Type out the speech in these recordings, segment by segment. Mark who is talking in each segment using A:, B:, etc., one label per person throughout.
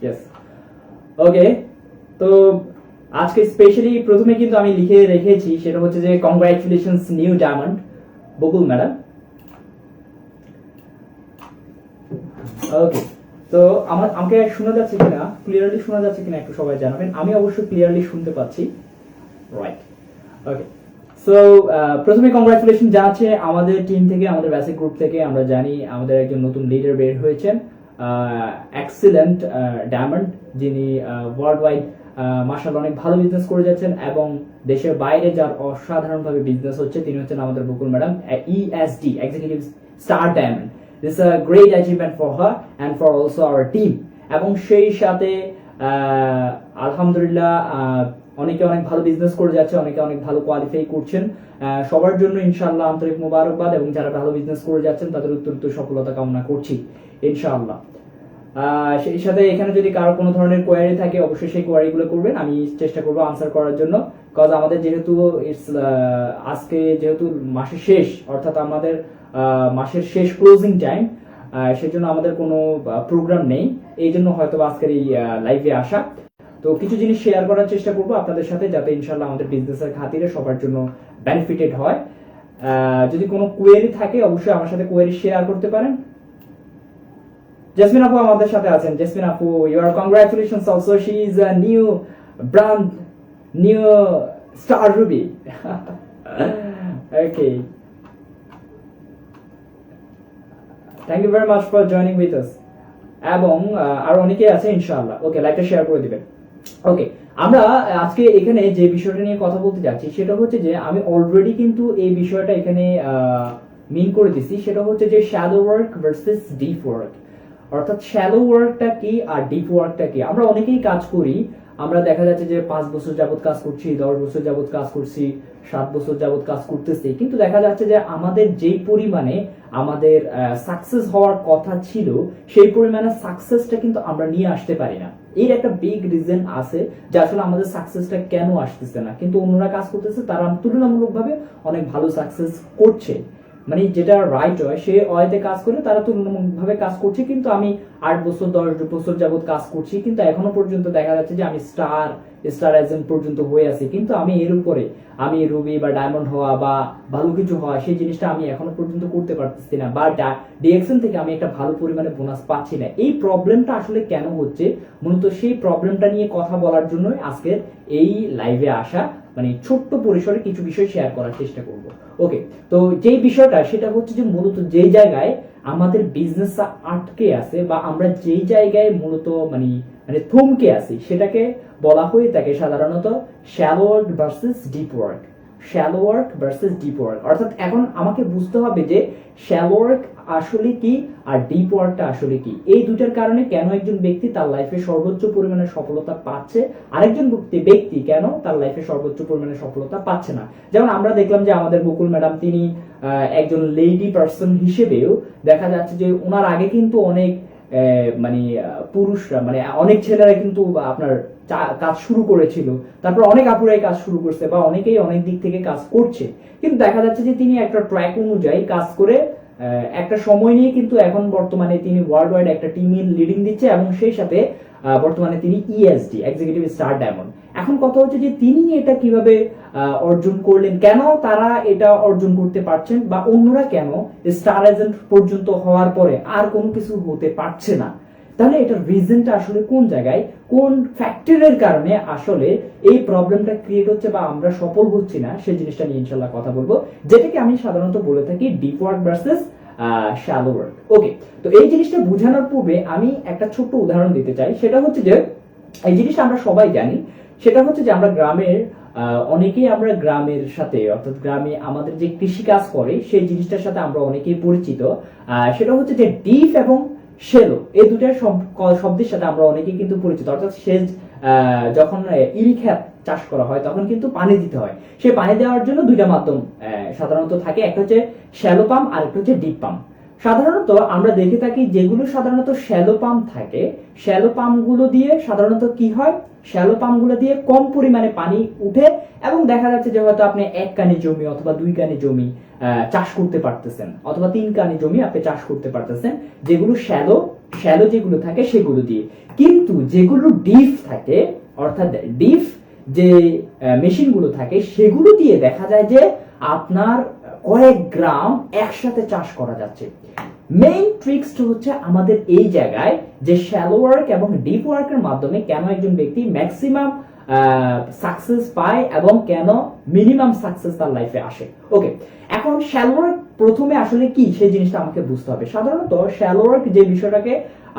A: Yes okay. তো আজকে specially প্রথমে কিন্তু আমি লিখে রেখেছি, সেটা হচ্ছে যে কংগ্রাচুলেশনস নিউ ডায়মন্ড বকুল ম্যাডাম। ওকে, তো আমাকে শোনা যাচ্ছে কিনা, ক্লিয়ারলি শোনা যাচ্ছে কিনা একটু সবাই জানাবেন। আমি অবশ্যই ক্লিয়ারলি শুনতে পাচ্ছি। রাইট, ওকে। সো প্রথমে কংগ্রাচুলেশন জানাচ্ছি আমাদের টিম থেকে, আমাদের বেসিক গ্রুপ থেকে। আমরা জানি আমাদের একজন নতুন লিডার বের হয়েছেন, এক্সিলেন্ট ডায়মন্ড, যিনি ওয়ার্ল্ড ওয়াইড মাশাআল্লাহ অনেক ভালো বিজনেস করে যাচ্ছেন, এবং দেশের বাইরে যার অসাধারণভাবে বিজনেস হচ্ছে তিনি হচ্ছেন আমাদের Bakul madam, ESD executive star diamond. This is a great achievement for her and for also our team. এবং সেই সাথে আলহামদুলিল্লাহ অনেকে অনেক ভালো বিজনেস করে যাচ্ছে, অনেকে অনেক ভালো কোয়ালিফাই করছেন। সবার জন্য ইনশাআল্লাহ আন্তরিক মোবারকবাদ, এবং যারা ভালো বিজনেস করে যাচ্ছেন তাদের উত্তর সফলতা কামনা করছি ইনশাআল্লাহ। সেই সাথে এখানে যদি কারো কোনো ধরনের কোয়ারি থাকে অবশ্যই সেই কোয়ারিগুলো করবেন, আমি চেষ্টা করবো আনসার করার জন্য। কজ আমাদের যেহেতু আজকে যেহেতু মাসের শেষ, অর্থাৎ আমাদের মাসের শেষ ক্লোজিং টাইম, সেজন্য আমাদের কোনো প্রোগ্রাম নেই, এই জন্য হয়তো আজকের এই লাইভে আসা। তো কিছু জিনিস শেয়ার করার চেষ্টা করবো আপনাদের সাথে, যাতে ইনশাল্লাহ আমাদের বিজনেসের খাতিরে সবার জন্য বেনিফিটেড হয়। যদি কোনো কোয়েরি থাকে অবশ্যই আমার সাথে কোয়েরি শেয়ার করতে পারেন। জেসমিন আপু আমাদের সাথে আছেন। জেসমিন আপু, your congratulations also, she is a new brand, new star Ruby. Okay, thank you very much for joining with us. এবং আর অনেকে আছে ইনশাআল্লাহ। ওকে, লাইভটা শেয়ার করে দিবেন। ওকে, আমরা আজকে এখানে যে বিষয়টা নিয়ে কথা বলতে যাচ্ছি সেটা হচ্ছে যে আমি অলরেডি কিন্তু এই বিষয়টা এখানে মিন করে দিছি, সেটা হচ্ছে যে shallow work versus deep work. অর্থাৎ শ্যালো ওয়ার্কটা কি আর ডিপ ওয়ার্কটা কি। আমরা অনেকেই কাজ করি, আমরা দেখা যাচ্ছে যে 5 বছর যাবত কাজ করছি, 10 বছর যাবত কাজ করছি, 7 বছর যাবত কাজ করতেছি, কিন্তু দেখা যাচ্ছে যে আমাদের যেই পরিমাণে আমাদের সাকসেস হওয়ার কথা ছিল সেই পরিমাণে সাকসেসটা কিন্তু আমরা নিয়ে আসতে পারি না। এর একটা বিগ রিজন আছে যে আসলে আমাদের সাকসেসটা কেন আসতেছে না, কিন্তু অন্যরা কাজ করতেছে, তারা তুলনামূলকভাবে অনেক ভালো সাকসেস করছে। মানে যেটা রাইট হয় সে ওয়েতে কাজ করে তারা তুলনামূলকভাবে কাজ করছে, কিন্তু আমি 8 বছর 10 বছর যাবত কাজ করছি, কিন্তু এখনো পর্যন্ত দেখা যাচ্ছে যে আমি স্টার এজেন্ট পর্যন্ত হয়ে আছি, কিন্তু আমি এর উপরে আমি রুবি বা ডায়মন্ড হওয়া বা ভালো কিছু হওয়া সেই জিনিসটা আমি এখনো পর্যন্ত করতে পারতেছি না, বা ডিএক্সএন থেকে আমি একটা ভালো পরিমাণে বোনাস পাচ্ছি না। এই প্রবলেমটা আসলে কেন হচ্ছে, মূলত সেই প্রবলেমটা নিয়ে কথা বলার জন্যই আজকের এই লাইভে আসা, মানে ছোট্ট পরিসরে কিছু বিষয় শেয়ার করার চেষ্টা করব। ওকে, তো যেই বিষয়টা সেটা হচ্ছে যে মূলত যেই জায়গায় আমাদের বিজনেসটা আটকে আছে, বা আমরা যেই জায়গায় মূলত মানে থমকে আছি, সেটাকে বলা হয়ে থাকে সাধারণত shallow work versus deep work. Shallow work versus deep work, অর্থাৎ এখন আমাকে বুঝতে হবে যে শ্যালো ওয়ার্ক আসলে কি আর ডিপ ওয়ার্কটা আসলে কি। এই দুটার কারণে কেন একজন ব্যক্তি তার লাইফে সর্বোচ্চ পরিমাণে সফলতা পাচ্ছে, আরেকজন ব্যক্তি কেন তার লাইফে সর্বোচ্চ পরিমাণে সফলতা পাচ্ছে না। যেমন আমরা দেখলাম যে আমাদের বকুল ম্যাডাম, তিনি একজন লেডি পার্সন হিসেবেও দেখা যাচ্ছে যে ওনার আগে কিন্তু অনেক মানে পুরুষরা, মানে অনেক ছেলেরা কিন্তু আপনার কাজ শুরু করেছিল, তারপর অনেক আপুরাই কাজ শুরু করছে, বা অনেকেই অনেক দিক থেকে কাজ করছে, কিন্তু দেখা যাচ্ছে যে তিনি একটা ট্র্যাক অনুযায়ী কাজ করে একটা সময় নিয়ে কিন্তু এখন বর্তমানে তিনি ওয়ার্ল্ড ওয়াইড একটা টিম লিডিং দিচ্ছে, এবং সেই সাথে বর্তমানে তিনি ESD এক্সিকিউটিভ স্টার ডায়মন্ড। এখন কথা হচ্ছে যে তিনি এটা কিভাবে অর্জন করলেন, কেন তারা এটা অর্জন করতে পারছেন, বা অন্যরা কেন স্টার এজেন্ট পর্যন্ত হওয়ার পরে আর কোনো কিছু হতে পারছে না। তাহলে এটার রিজনটা আসলে কোন জায়গায়, কোন ফ্যাক্টরের কারণে আসলে এই প্রবলেমটা ক্রিয়েট হচ্ছে বা আমরা সফল হচ্ছি না, সেই জিনিসটা নিয়ে ইনশাল্লাহ কথা বলবো, যেটাকে আমি সাধারণত বলে থাকি deep work versus shallow work. Okay, তো এই জিনিসটা বোঝানোর পূর্বে আমি একটা ছোট্ট উদাহরণ দিতে চাই। সেটা হচ্ছে যে এই জিনিসটা আমরা সবাই জানি, সেটা হচ্ছে যে আমরা গ্রামের অনেকেই আমরা গ্রামের সাথে, অর্থাৎ গ্রামে আমাদের যে কৃষি কাজ করে সেই জিনিসটার সাথে আমরা অনেকেই পরিচিত। সেটা হচ্ছে যে ডিপ এবং শ্যালো, এই দুটার শব্দের সাথে আমরা অনেকেই কিন্তু পরিচিত। অর্থাৎ সেচ, যখন ইরি ক্ষেত চাষ করা হয় তখন কিন্তু পানি দিতে হয়, সেই পানি দেওয়ার জন্য দুইটা মাধ্যম সাধারণত থাকে, একটা হচ্ছে শ্যালো পাম্প আর একটা হচ্ছে ডিপ পাম্প। সাধারণত আমরা দেখে থাকি যেগুলো সাধারণত শ্যালো পাম্প থাকে, শ্যালো পাম্পগুলো দিয়ে সাধারণত কি হয়, শ্যালো পাম্পগুলো দিয়ে কম পরিমাণে পানি উঠে, এবং দেখা যাচ্ছে যে হয়তো আপনি 1 কানি জমি অথবা 2 কানি জমি চাষ করতে পারতেছেন, অথবা 3 কানি জমি আপনি চাষ করতে পারতেছেন, যেগুলো শ্যালো শ্যালো যেগুলো থাকে সেগুলো দিয়ে। কিন্তু যেগুলো ডিপ থাকে, অর্থাৎ ডিপ যে মেশিনগুলো থাকে সেগুলো দিয়ে দেখা যায় যে আপনার কয়েক গ্রাম একসাথে চাষ করা যাচ্ছে। মেইন ট্রিক্সটা হচ্ছে আমাদের এই জায়গায় যে শ্যালো ওয়ার্ক এবং ডিপ ওয়ার্কের মাধ্যমে কেন একজন ব্যক্তি ম্যাক্সিমাম সাকসেস পায় এবং কেন মিনিমাম সাকসেস তার লাইফে আসে। ওকে, এখন শ্যালো ওয়ার্ক প্রথমে আসলে কি সেই জিনিসটা আমাকে বুঝতে হবে। সাধারণত শ্যালো ওয়ার্ক যে বিষয়টাকে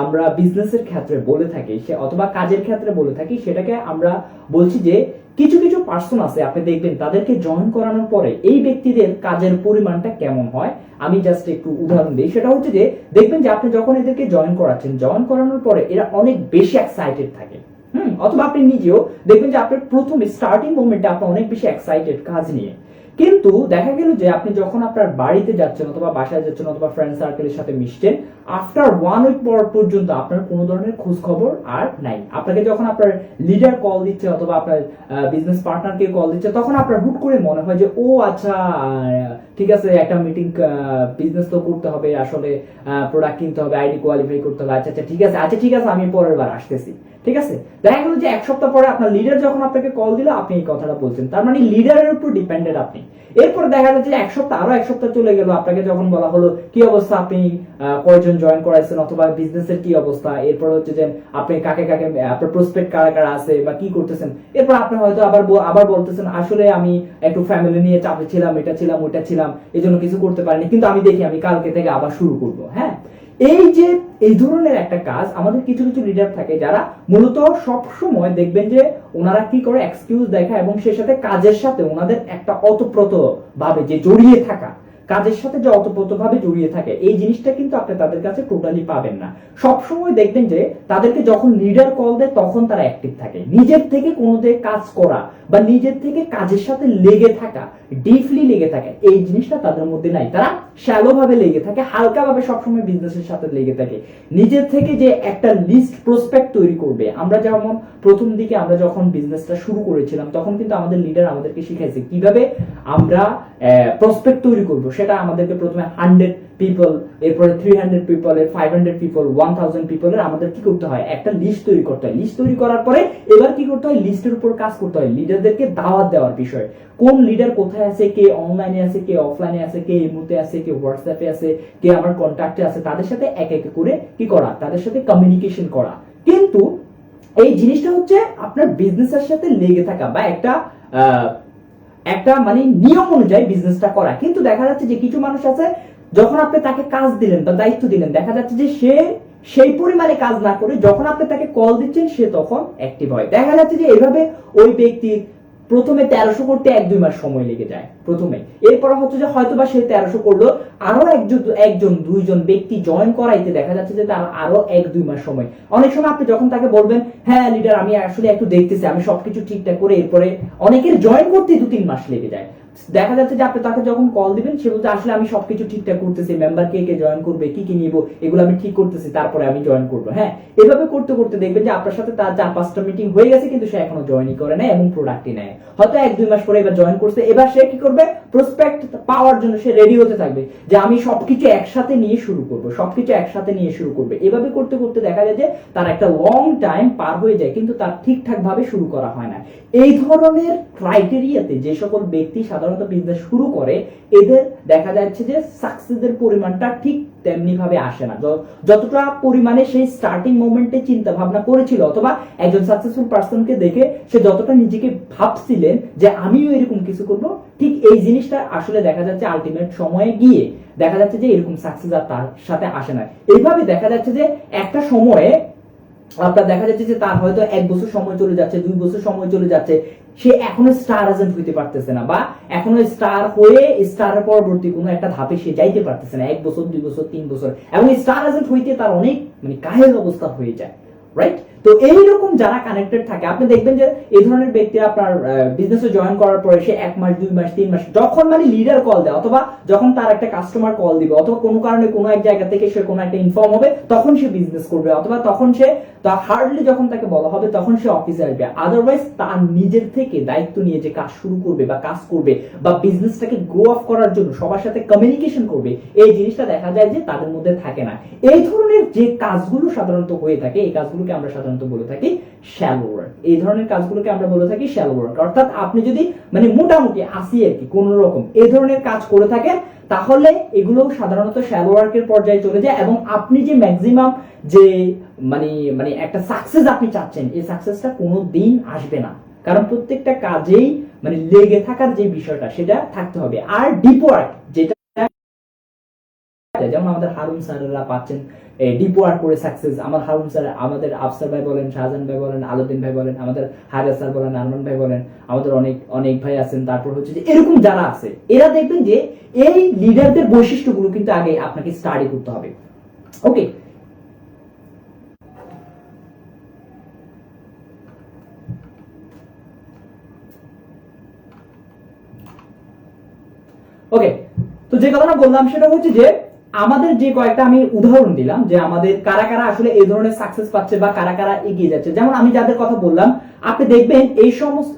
A: আমরা বিজনেসের ক্ষেত্রে বলে থাকি অথবা কাজের ক্ষেত্রে বলে থাকি, সেটাকে আমরা বলছি যে কিছু কিছু পার্সন আছে, আপনি দেখবেন তাদেরকে জয়েন করানোর পরে এই ব্যক্তিদের কাজের পরিমাণটা কেমন হয়। আমি জাস্ট একটু উদাহরণ দিই, সেটা হচ্ছে যে দেখবেন যে আপনি যখন এদেরকে জয়েন করাচ্ছেন, জয়েন করানোর পরে এরা অনেক বেশি এক্সাইটেড থাকে। অথবা আপনি নিজেও দেখবেন যে আপনার প্রথমে স্টার্টিং মোমেন্টে আপনি অনেক বেশি এক্সাইটেড কাজ নিয়ে, কিন্তু দেখা গেল যে আপনি যখন আপনার বাড়িতে যাচ্ছেন অথবা বাসায় যাচ্ছেন অথবা ফ্রেন্ড সার্কেলের সাথে মিশছেন, আফটার 1 উইক পর পর্যন্ত আপনার কোনো ধরনের খোঁজ খবর আর নাই। আপনাকে যখন আপনার লিডার কল দিচ্ছে অথবা আপনার বিজনেস পার্টনারকে কল দিচ্ছে, তখন আপনার হুট করে মনে হয় যে ও আচ্ছা ঠিক আছে, একটা মিটিং, বিজনেস তো করতে হবে, আসলে প্রোডাক্ট কিনতে হবে, আইডি কোয়ালিফাই করতে হবে, আচ্ছা আচ্ছা ঠিক আছে আমি পরের বার আসতেছি। ঠিক আছে, দেখা গেল যে 1 সপ্তাহ পরে আপনার লিডার যখন আপনাকে কল দিল, আপনি এই কথাটা বলছেন, তার মানে লিডারের উপর ডিপেন্ডেন্ট আপনি। এরপর দেখা যাচ্ছে যে 1 সপ্তাহ, আরো 1 সপ্তাহ চলে গেল, আপনাকে যখন বলা হলো কি অবস্থা, আপনি কয়জন জয়েন করাইছেন অথবা বিজনেসের কি অবস্থা, এরপর হচ্ছে যে আপনি কাকে কাকে আপনার প্রসপেক্ট কারা কারা আছে বা কি করতেছেন, এরপর আপনি হয়তো আবার বলতেছেন আসলে আমি একটু ফ্যামিলি নিয়ে চাপে ছিলাম, এটা ছিলাম ওইটা ছিলাম, এই জন্য কিছু করতে পারিনি, কিন্তু আমি দেখি আমি কালকে থেকে আবার শুরু করব। হ্যাঁ, এই যে এই ধরনের একটা কাজ আমাদের কিছু কিছু লিডার থাকে যারা মূলত সব সময় দেখবেন যে ওনারা কি করে এক্সকিউজ দেখায় এবং সে সাথে কাজের সাথে ওনাদের একটা অতপ্রত ভাবে যে জড়িয়ে থাকা, কাজের সাথে যে অতপ্রত ভাবে জড়িয়ে থাকে, এই জিনিসটা কিন্তু আপনি তাদের কাছে টোটালি পাবেন না। সব সময় দেখবেন যে তাদেরকে যখন লিডার কল দেয় তখন তারা অ্যাক্টিভ থাকে, নিজের থেকে কোনো কাজ করা বা নিজের থেকে কাজের সাথে লেগে থাকা, ডিপলি লেগে থাকে, এই জিনিসটা তাদের মধ্যে নাই। তারা শ্যালো ভাবে লেগে থাকে, হালকা ভাবে সবসময় বিজনেসের সাথে লেগে থাকে। নিজের থেকে যে একটা লিস্ট প্রসপেক্ট তৈরি করবে, আমরা যেমন প্রথম দিকে আমরা যখন বিজনেসটা শুরু করেছিলাম তখন কিন্তু আমাদের লিডার আমাদেরকে শিখাইছে কিভাবে আমরা প্রসপেক্ট তৈরি করব। সেটা আমাদেরকে প্রথমে 100 পিপল, এরপরে 300 পিপল, 500 পিপল, 1000 পিপলের আমাদের কি করতে হয়, একটা লিস্ট তৈরি করতে হয়। লিস্ট তৈরি করার পরে এবার কি করতে হয়, লিস্টের উপর কাজ করতে হয়, লিডারদেরকে দাওয়াত দেওয়ার বিষয়, কোন লিডার কোথায় আছে, কে অনলাইনে আছে, কে অফলাইনে আছে, কে ইমোতে আছে, কে হোয়াটসঅ্যাপে আছে, কে আমার কন্ট্যাক্টে আছে, তাদের সাথে এক এক করে কি করা, তাদের সাথে কমিউনিকেশন করা। কিন্তু এই জিনিসটা হচ্ছে আপনার বিজনেসের সাথে লেগে থাকা বা একটা মানে নিয়ম অনুযায়ী বিজনেসটা করা। কিন্তু দেখা যাচ্ছে যে কিছু মানুষ আছে, যখন আপনি তাকে কাজ দিলেন বা দায়িত্ব দিলেন, দেখা যাচ্ছে যে সে সেই পরিমাণে কাজ না করে যখন আপনি তাকে কল দিচ্ছেন সে তখন অ্যাক্টিভ হয়। দেখা যাচ্ছে যে এইভাবে ওই ব্যক্তির প্রথমে 1300 করতে 1-2 মাস সময় লেগে যায় প্রথমে, এরপর হচ্ছে যে হয়তো বা সে 1300 করলো, আরো একজন দুইজন ব্যক্তি জয়েন করাইতে দেখা যাচ্ছে যে তার আরো 1-2 মাস সময়। অনেক সময় আপনি যখন তাকে বলবেন হ্যাঁ লিডার আমি আসলে একটু দেখতেছি, আমি সবকিছু ঠিকঠাক করে, এরপরে অনেকের জয়েন করতে 2-3 মাস লেগে যায়। দেখা যাচ্ছে যে আপনি তাকে যখন কল দিবেন সে বলতে আসলে আমি সবকিছু ঠিকঠাক করতেছি, মেম্বার কে কে জয়েন করবে, কি কি নিব, এগুলো আমি ঠিক করতেছি, তারপরে আমি জয়েন করবো। হ্যাঁ, এভাবে করতে করতে দেখবেন যে আপনার সাথে তার 4-5টা মিটিং হয়ে গেছে কিন্তু সে এখনো জয়েনই করে না এবং প্রোডাক্টই নেয়। হয়তো 1-2 মাস পরে এবার জয়েন করছে, এবার সে কি করবে, প্রসপেক্ট পাওয়ার জন্য সে রেডি হতে থাকবে যে আমি সবকিছু একসাথে নিয়ে শুরু করব, সবকিছু একসাথে নিয়ে শুরু করবে। এভাবে করতে করতে দেখা যায় যে তার একটা লং টাইম পার হয়ে যায় কিন্তু তার ঠিকঠাক ভাবে শুরু করা হয় না। এই ধরনের ক্রাইটেরিয়াতে যে সকল ব্যক্তি সাধারণত বিজনেস শুরু করে, এদের দেখা যাচ্ছে যে সাকসেসের পরিমাণটা ঠিক তেমনি ভাবে আসে না যতটা পরিমাণে সেই স্টার্টিং মোমেন্টে চিন্তা ভাবনা করেছিল, অথবা একজন সাকসেসফুল পারসনকে দেখে সে যতটা নিজেকে ভাবছিলেন যে আমিও এরকম কিছু করব, ঠিক এই জিনিসটা আসলে দেখা যাচ্ছে আলটিমেট সময়ে গিয়ে দেখা যাচ্ছে যে এরকম সাকসেস আর তার সাথে আসে না। এইভাবে দেখা যাচ্ছে যে একটা সময়ে আপনার দেখা যাচ্ছে যে তার হয়তো 1 বছর সময় চলে যাচ্ছে, 2 বছর সময় চলে যাচ্ছে, সে এখনো স্টার এজেন্ট হইতে পারতেছে না, বা এখনো স্টার হয়ে স্টারের পরবর্তী কোনো একটা ধাপে সে যাইতে পারতেছে না। 1 বছর, 2 বছর, 3 বছর, এবং স্টার এজেন্ট হইতে তার অনেক মানে কাহেল অবস্থা হয়ে যায়। রাইট? তো এইরকম যারা কানেক্টেড থাকে আপনি দেখবেন যে এই ধরনের ব্যক্তি আপনার বিজনেসে জয়েন করার পরে সে 1 মাস 2 মাস 3 মাস যখন মানে লিডার কল দেয় অথবা যখন তার একটা কাস্টমার কল দিবে অথবা কোনো কারণে কোনো এক জায়গা থেকে সে কোনো একটা ইনফর্ম হবে তখন সে বিজনেস করবে অথবা তখন সে হার্ডলি যখন তাকে বলা হবে তখন সে অফিসে আসবে। আদারওয়াইজ তার নিজের থেকে দায়িত্ব নিয়ে যে কাজ শুরু করবে বা কাজ করবে বা বিজনেসটাকে গ্রো আপ করার জন্য সবার সাথে কমিউনিকেশন করবে, এই জিনিসটা দেখা যায় যে তাদের মধ্যে থাকে না। এই ধরনের যে কাজগুলো সাধারণত হয়ে থাকে এই কাজগুলোকে আমরা সাধারণত বলে থাকি শ্যালো ওয়ার্ক। এই ধরনের কাজগুলোকে আমরা বলে থাকি শ্যালো ওয়ার্ক। অর্থাৎ আপনি যদি মানে মোটামুটি আসি আর কি কোন রকম এই ধরনের কাজ করে থাকেন তাহলে এগুলো সাধারণত শ্যালো ওয়ার্কের পর্যায়ে চলে যায় এবং আপনি যে ম্যাক্সিমাম যে মানে মানে একটা সাকসেস আপনি চাচ্ছেন এই সাকসেসটা কোনো দিন আসবে না, কারণ প্রত্যেকটা কাজেই মানে লেগে থাকার যে বিষয়টা সেটা থাকতে হবে। আর ডিপ ওয়ার্ক যেটা যেমন আমাদের হারুন স্যাররা পাচ্ছেন ডিপ ওয়ার্ক করে সাকসেস, আমার হারুন স্যার, আমাদের আফসার ভাই বলেন, শাহজাহান ভাই বলেন, আলাউদ্দিন ভাই বলেন, আমাদের হায়দার স্যার বলেন, আরমান ভাই বলেন, আমাদের অনেক অনেক ভাই আছেন। তারপর হচ্ছে যে এরকম যারা আছে এরা দেখবেন যে এই লিডারদের বৈশিষ্ট্যগুলো কিন্তু আগে আপনাকে স্টাডি করতে হবে। ওকে, ওকে, তো যে কথাটা বললাম সেটা হচ্ছে যে আমাদের যে কয়েকটা আমি উদাহরণ দিলাম যে আমাদের কারা কারা আসলে এই ধরনের সাকসেস পাচ্ছে বা কারা কারা এগিয়ে যাচ্ছে। যেমন আমি যাদের কথা বললাম আপনি দেখবেন এই সমস্ত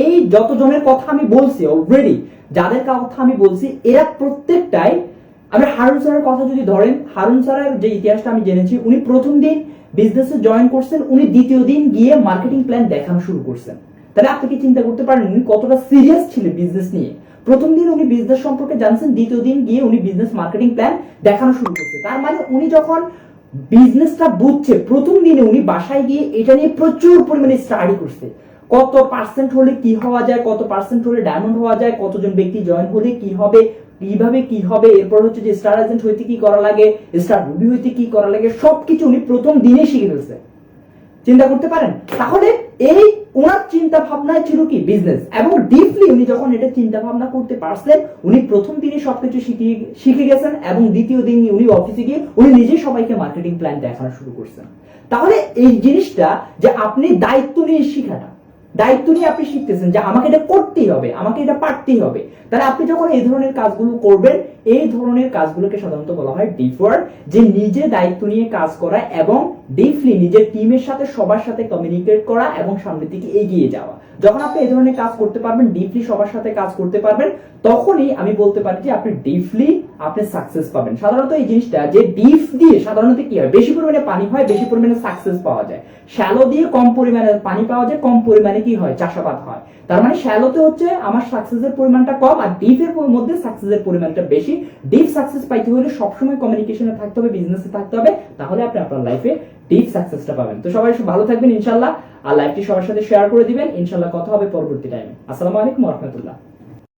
A: এই যতজনের কথা আমি বলছি অলরেডি, যাদের কথা আমি বলছি এরা প্রত্যেকটাই, আমরা হারুন স্যারের কথা যদি ধরেন, হারুন স্যারের যে ইতিহাসটা আমি জেনেছি উনি প্রথম দিন বিজনেসে জয়েন করছেন, উনি দ্বিতীয় দিন গিয়ে মার্কেটিং প্ল্যান দেখানো শুরু করছেন। তাহলে আপনি কি চিন্তা করতে পারেন উনি কতটা সিরিয়াস ছিলেন বিজনেস নিয়ে। প্রথম দিন উনি বিজনেস সম্পর্কে জানছেন, দ্বিতীয় দিন গিয়ে উনি বিজনেস মার্কেটিং প্ল্যান দেখানো শুরু করছে। তার মানে উনি যখন বিজনেসটা বুঝছে প্রথম দিনে উনি বাসায় গিয়ে এটা নিয়ে প্রচুর পরিমাণে স্টাডি করছে। কত পার্সেন্ট হলে কি হওয়া যায়, কত পার্সেন্ট হলে ডায়মন্ড হওয়া যায়, কতজন ব্যক্তি জয়েন হলে কি হবে, কিভাবে কি হবে, এরপর হচ্ছে যে স্টার এজেন্ট হইতে কি করা লাগে, স্টার রুবি হইতে কি করা লাগে, সবকিছু উনি প্রথম দিনে শিখে ফেলছে। চিন্তা করতে পারেন তাহলে এই ওনার চিন্তা ভাবনায় ছিল কি বিজনেস, এবং ডিপলি উনি যখন এটা চিন্তা ভাবনা করতে পারছেন উনি প্রথম দিনে সবকিছু শিখে গেছেন এবং দ্বিতীয় দিন উনি অফিসে গিয়ে উনি নিজে সবাইকে মার্কেটিং প্ল্যান দেখানো শুরু করছেন। তাহলে এই জিনিসটা যে আপনি দায়িত্ব নিয়ে শিখাটা, দায়িত্ব নিয়ে আপনি শিখতেছেন যে আমাকে এটা করতেই হবে, আমাকে এটা পারতেই হবে। তাহলে আপনি যখন এই ধরনের কাজগুলো করবেন, এই ধরনের কাজগুলোকে সাধারণত বলা হয় ডিপ ওয়ার্ক, যে নিজে দায়িত্ব নিয়ে কাজ করা এবং ডিপলি নিজের টিমের সাথে সবার সাথে কমিউনিকেট করা এবং সামনের দিকে এগিয়ে যাওয়া। যখন আপনি এই ধরনের কাজ করতে পারবেন, ডিপলি সবার সাথে কাজ করতে পারবেন, তখনই আমি বলতে পারি যে আপনি ডিপলি আপনি সাকসেস পাবেন। সাধারণত এই জিনিসটা যে ডিপ দিয়ে সাধারণত কি হয়, বেশি পরিমাণে পানি হয়, বেশি পরিমাণে সাকসেস পাওয়া যায়। শ্যালো দিয়ে কম পরিমাণে পানি পাওয়া যায়, কম পরিমাণে কি হয়, চাষাবাদ হয়। তার মানে শ্যালোতে হচ্ছে আমার সাকসেসের পরিমাণটা কম আর ডিপের মধ্যে সাকসেসের পরিমাণটা বেশি। ডিপ সাকসেস পাইতে হলে সবসময় কমিউনিকেশনে থাকতে হবে, বিজনেসে থাকতে হবে, তাহলে আপনি আপনার লাইফে ডিপ সাকসেসটা পাবেন। তো সবাই ভালো থাকবেন ইনশাআল্লাহ, আর লাইফটি সবার সাথে শেয়ার করে দিবেন ইনশাআল্লাহ। কথা হবে পরবর্তী টাইমে। আসসালামু আলাইকুম ওয়া রাহমাতুল্লাহ।